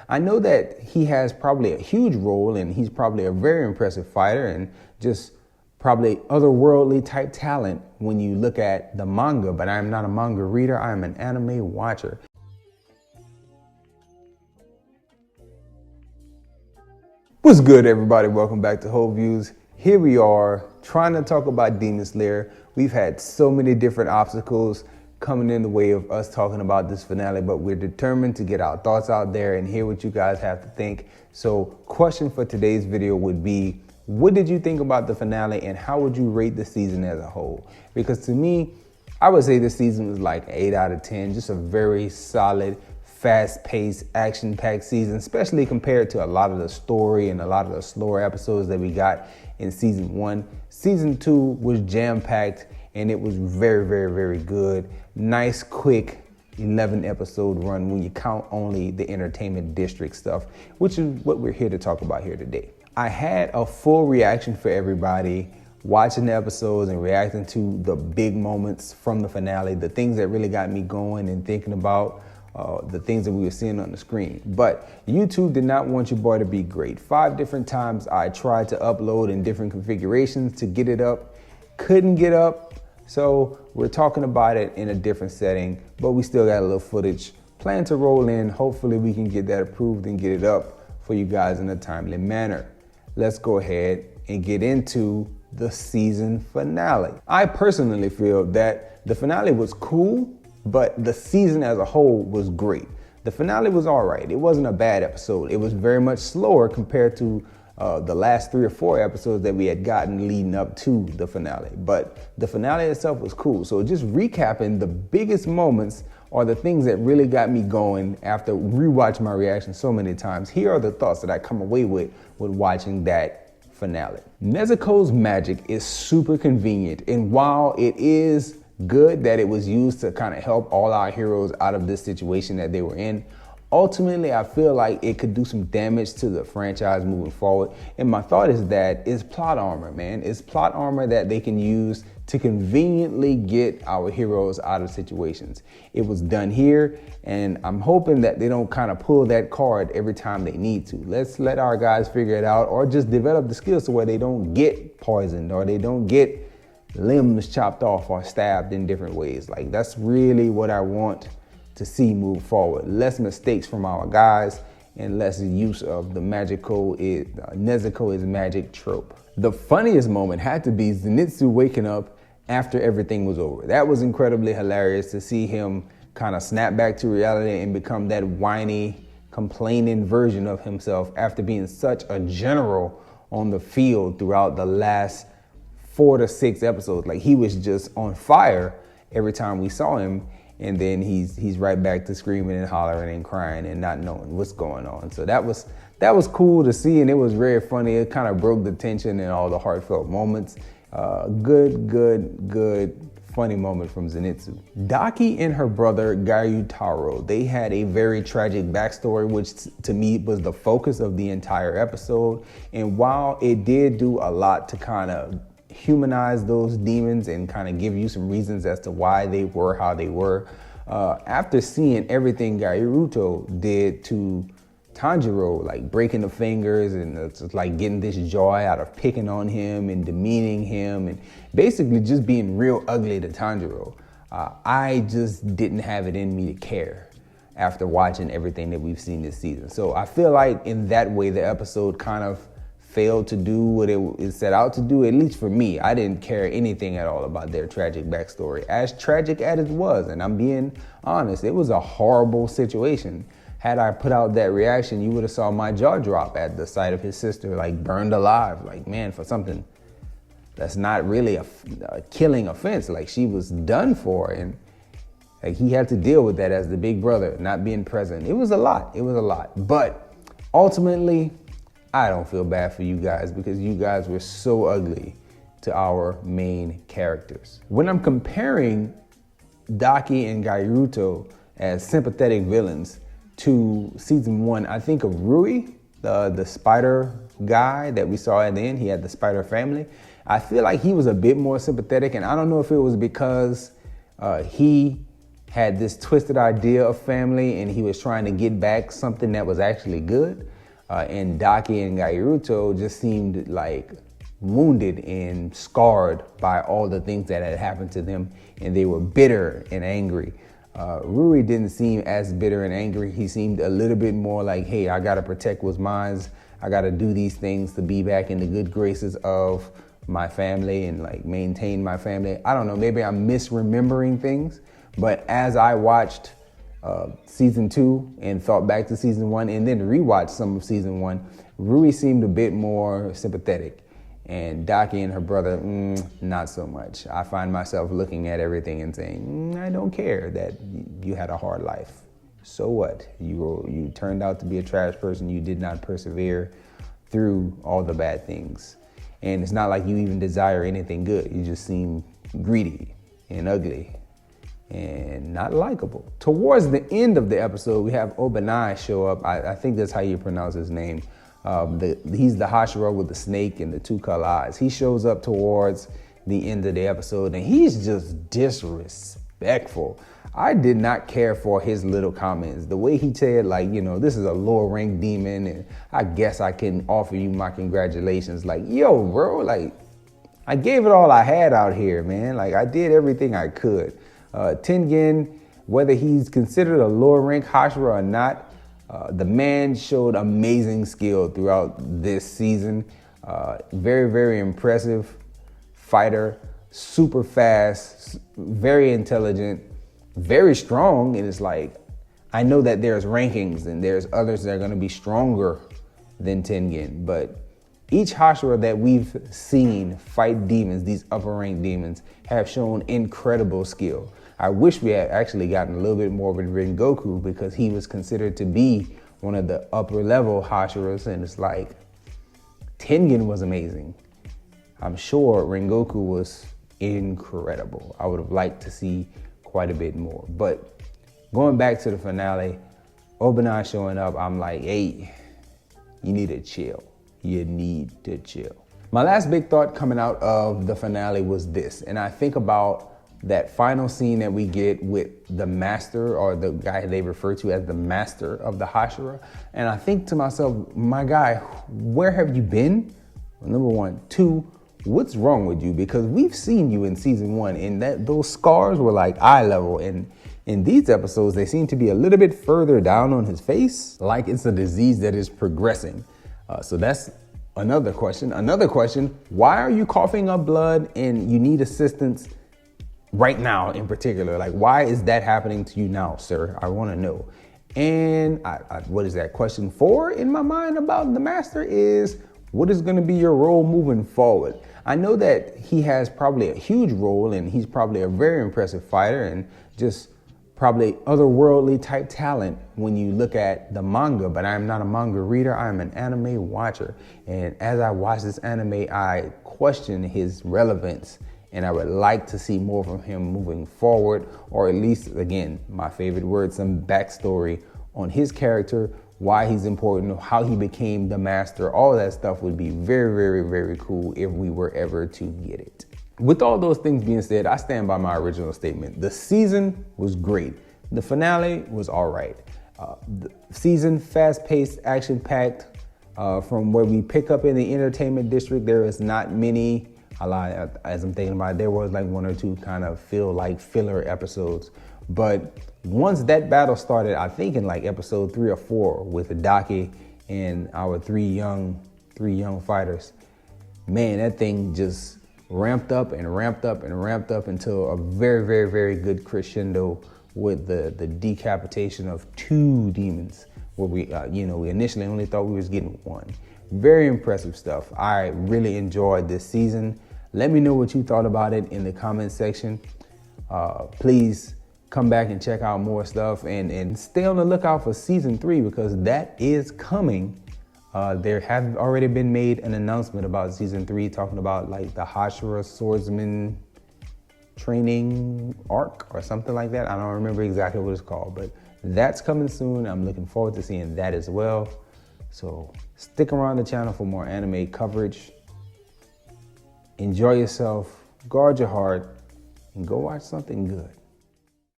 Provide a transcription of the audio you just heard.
I know that he has probably a huge role, and he's probably a very impressive fighter and just probably otherworldly type talent when you look at the manga, but I am not a manga reader. I am an anime watcher. What's good, everybody? Welcome back to Whole Views. Here we are trying to talk about Demon Slayer. We've had so many different obstacles coming in the way of us talking about this finale, but we're determined to get our thoughts out there and hear what you guys have to think. So question for today's video would be, what did you think about the finale and how would you rate the season as a whole? Because to me, I would say this season was like 8 out of 10, just a very solid, fast-paced, action-packed season, especially compared to a lot of the story and a lot of the slower episodes that we got in season 1. Season 2 was jam-packed and it was very, very, very good. Nice, quick 11-episode run when you count only the entertainment district stuff, which is what we're here to talk about here today. I had a full reaction for everybody watching the episodes and reacting to the big moments from the finale, the things that really got me going and thinking about the things that we were seeing on the screen. But YouTube did not want your boy to be great. 5 different times I tried to upload in different configurations to get it up, couldn't get up. So we're talking about it in a different setting, but we still got a little footage planned to roll in. Hopefully we can get that approved and get it up for you guys in a timely manner. Let's go ahead and get into the season finale. I personally feel that the finale was cool, but the season as a whole was great. The finale was all right. It wasn't a bad episode. It was very much slower compared to the last 3 or 4 episodes that we had gotten leading up to the finale. But the finale itself was cool. So just recapping the biggest moments or the things that really got me going after rewatching my reaction so many times. Here are the thoughts that I come away with watching that finale. Nezuko's magic is super convenient, and while it is good that it was used to kind of help all our heroes out of this situation that they were in, ultimately I feel like it could do some damage to the franchise moving forward. And my thought is that it's plot armor, man. It's plot armor that they can use to conveniently get our heroes out of situations. It was done here, and I'm hoping that they don't kind of pull that card every time they need to. Let's let our guys figure it out, or just develop the skills to where they don't get poisoned or they don't get limbs chopped off or stabbed in different ways. Like, that's really what I want to see move forward. Less mistakes from our guys and less use of the Nezuko is magic trope. The funniest moment had to be Zenitsu waking up after everything was over. That was incredibly hilarious to see him kind of snap back to reality and become that whiny, complaining version of himself after being such a general on the field throughout the last 4 to 6 episodes. Like, he was just on fire every time we saw him, and then he's right back to screaming and hollering and crying and not knowing what's going on. So that was cool to see, and it was very funny. It kind of broke the tension and all the heartfelt moments. Good funny moment from Zenitsu. Daki and her brother Gyutaro, they had a very tragic backstory, which to me was the focus of the entire episode. And while it did do a lot to kind of humanize those demons and kind of give you some reasons as to why they were how they were, after seeing everything Gyutaro did to Tanjiro, like breaking the fingers and it's like getting this joy out of picking on him and demeaning him and basically just being real ugly to Tanjiro, I just didn't have it in me to care after watching everything that we've seen this season. So I feel like in that way the episode kind of failed to do what it set out to do. At least for me, I didn't care anything at all about their tragic backstory. As tragic as it was, and I'm being honest, it was a horrible situation. Had I put out that reaction, you would have saw my jaw drop at the sight of his sister, like burned alive. Like, man, for something that's not really a killing offense, like she was done for, and like he had to deal with that as the big brother, not being present. It was a lot. But ultimately, I don't feel bad for you guys because you guys were so ugly to our main characters. When I'm comparing Daki and Gyutaro as sympathetic villains to season 1, I think of Rui, the spider guy that we saw at the end. He had the spider family. I feel like he was a bit more sympathetic, and I don't know if it was because he had this twisted idea of family and he was trying to get back something that was actually good. And Daki and Gairuto just seemed like wounded and scarred by all the things that had happened to them, and they were bitter and angry. Rui didn't seem as bitter and angry. He seemed a little bit more like, hey, I gotta protect what's mine. I gotta do these things to be back in the good graces of my family and like maintain my family. I don't know, maybe I'm misremembering things, but as I watched season 2 and thought back to season 1 and then rewatched some of season 1, Rui seemed a bit more sympathetic. And Daki and her brother, not so much. I find myself looking at everything and saying, I don't care that you had a hard life. So what? You turned out to be a trash person. You did not persevere through all the bad things. And it's not like you even desire anything good. You just seem greedy and ugly and not likable. Towards the end of the episode, we have Obanai show up. I think that's how you pronounce his name. He's the Hoshiro with the snake and the 2 color eyes. He shows up towards the end of the episode and he's just disrespectful. I did not care for his little comments. The way he said, like, this is a lower ranked demon and I guess I can offer you my congratulations. Like, yo, bro, like, I gave it all I had out here, man. Like, I did everything I could. Tengen, whether he's considered a lower ranked Hoshiro or not, the man showed amazing skill throughout this season. Very, very impressive fighter, super fast, very intelligent, very strong. And it's like, I know that there's rankings and there's others that are going to be stronger than Tengen, but each Hoshiro that we've seen fight demons, these upper ranked demons, have shown incredible skill. I wish we had actually gotten a little bit more with Rengoku because he was considered to be one of the upper level Hoshiros, and it's like, Tengen was amazing. I'm sure Rengoku was incredible. I would have liked to see quite a bit more. But going back to the finale, Obanai showing up, I'm like, hey, you need to chill. You need to chill. My last big thought coming out of the finale was this, and I think about that final scene that we get with the master, or the guy they refer to as the master of the Hashira. And I think to myself, my guy, where have you been? Well, number one. 2, what's wrong with you? Because we've seen you in season 1 and those scars were like eye level. And in these episodes, they seem to be a little bit further down on his face, like it's a disease that is progressing. So that's another question. Another question, why are you coughing up blood and you need assistance right now in particular? Like, why is that happening to you now, sir? I want to know. And what is that? Question 4 in my mind about the master is, what is going to be your role moving forward? I know that he has probably a huge role and he's probably a very impressive fighter and just probably otherworldly type talent when you look at the manga, but I'm not a manga reader. I'm an anime watcher. And as I watch this anime, I question his relevance. And I would like to see more from him moving forward, or at least, again, my favorite word, some backstory on his character, why he's important, how he became the master. All that stuff would be very, very, very cool if we were ever to get it. With all those things being said, I stand by my original statement. The season was great. The finale was all right. The season, fast-paced, action-packed. From where we pick up in the entertainment district, there is not many. I lie, as I'm thinking about it, there was like 1 or 2 kind of feel like filler episodes. But once that battle started, I think in like episode 3 or 4 with Daki and our three young fighters, man, that thing just ramped up and ramped up and ramped up until a very, very, very good crescendo with the decapitation of 2 demons, where we initially only thought we was getting 1. Very impressive stuff. I really enjoyed this season. Let me know what you thought about it in the comment section. Please come back and check out more stuff and stay on the lookout for season 3 because that is coming. There have already been made an announcement about season 3 talking about like the Hoshiro swordsman training arc or something like that. I don't remember exactly what it's called, but that's coming soon. I'm looking forward to seeing that as well. So stick around the channel for more anime coverage. Enjoy yourself, guard your heart, and go watch something good.